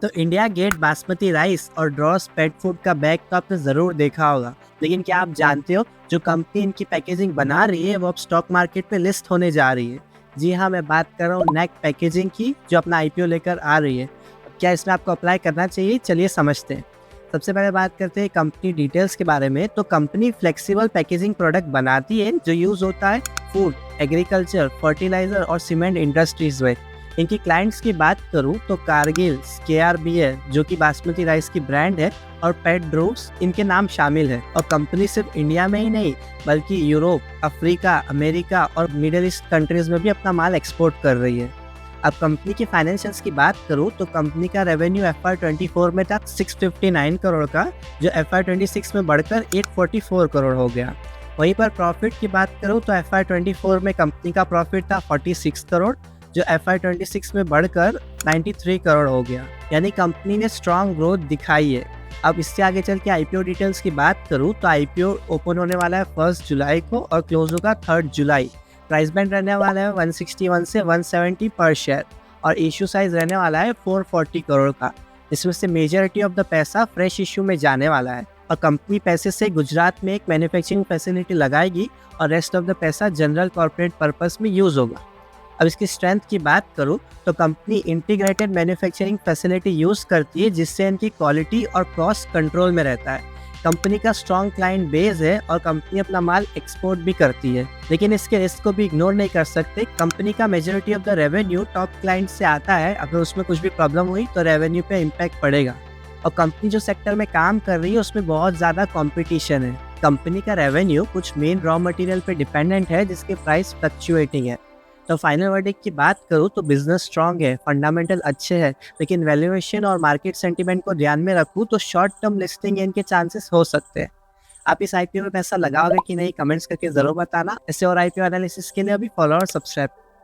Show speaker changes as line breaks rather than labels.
तो India gate basmati rice और ड्रॉस pet food का बैग तो आपने ज़रूर देखा होगा, लेकिन क्या आप जानते हो जो कंपनी इनकी पैकेजिंग बना रही है वो अब स्टॉक मार्केट में लिस्ट होने जा रही है। जी हाँ, मैं बात कर रहा हूँ नैक पैकेजिंग की, जो अपना आईपीओ लेकर आ रही है। क्या इसमें आपको अप्लाई करना चाहिए? चलिए समझते हैं। सबसे पहले बात करते हैं कंपनी डिटेल्स के बारे में। तो कंपनी फ्लेक्सिबल पैकेजिंग प्रोडक्ट बनाती है जो यूज़ होता है फूड, एग्रीकल्चर, फर्टिलाइजर और सीमेंट इंडस्ट्रीज में। इनकी क्लाइंट्स की बात करूं तो कारगिल, केआरबीएल जो कि बासमती राइस की ब्रांड है, और पेट ड्रूस इनके नाम शामिल है। और कंपनी सिर्फ इंडिया में ही नहीं बल्कि यूरोप, अफ्रीका, अमेरिका और मिडिल ईस्ट कंट्रीज में भी अपना माल एक्सपोर्ट कर रही है। अब कंपनी की फाइनेंशियल्स की बात करूं तो कंपनी का रेवेन्यू FY24 में था 659 करोड़ का, जो FY26 में बढ़कर 844 करोड़ हो गया। वहीं पर प्रॉफिट की बात करूं तो FY24 में कंपनी का प्रॉफिट था 46 करोड़, जो FY26 में बढ़कर 93 करोड़ हो गया। यानी कंपनी ने स्ट्रॉन्ग ग्रोथ दिखाई है। अब इससे आगे चल के आईपीओ डिटेल्स की बात करूं तो आईपीओ ओपन होने वाला है 1 जुलाई को और क्लोज होगा 3 जुलाई। प्राइस बैंड रहने वाला है 161 से 170 पर शेयर, और इशू साइज रहने वाला है 440 करोड़ का। इसमें से मेजॉरिटी ऑफ द पैसा फ्रेश इशू में जाने वाला है, और कंपनी पैसे से गुजरात में एक मैन्युफैक्चरिंग फैसिलिटी लगाएगी और रेस्ट ऑफ द पैसा जनरल कॉर्पोरेट पर्पस में यूज होगा। अब इसकी स्ट्रेंथ की बात करूं तो company integrated manufacturing facility use करती है, जिससे इनकी क्वालिटी और कॉस्ट कंट्रोल में रहता है। कंपनी का स्ट्रॉन्ग क्लाइंट बेस है और कंपनी अपना माल एक्सपोर्ट भी करती है, लेकिन इसके रिस्क को भी इग्नोर नहीं कर सकते। कंपनी का majority of the revenue top client से आता है। अगर उसमें कुछ भी प्रॉब्लम हुई तो रेवेन्यू पे इम्पैक्ट पड़ेगा। और कंपनी जो सेक्टर में काम कर रही है उसमें बहुत ज़्यादा कंपटीशन है। कंपनी का रेवेन्यू कुछ मेन रॉ मटेरियल पे डिपेंडेंट है, जिसके प्राइस फ्लक्चुएटिंग है। तो फाइनल वर्डिक्ट की बात करूँ तो बिजनेस स्ट्रांग है, फंडामेंटल अच्छे हैं, लेकिन वैल्यूएशन और मार्केट सेंटीमेंट को ध्यान में रखूँ तो शॉर्ट टर्म लिस्टिंग इनके चांसेस हो सकते हैं। आप इस आईपीओ में पैसा लगाओगे कि नहीं, कमेंट्स करके जरूर बताना। ऐसे और आईपीओ एनालिसिस के लिए अभी फॉलो और सब्सक्राइब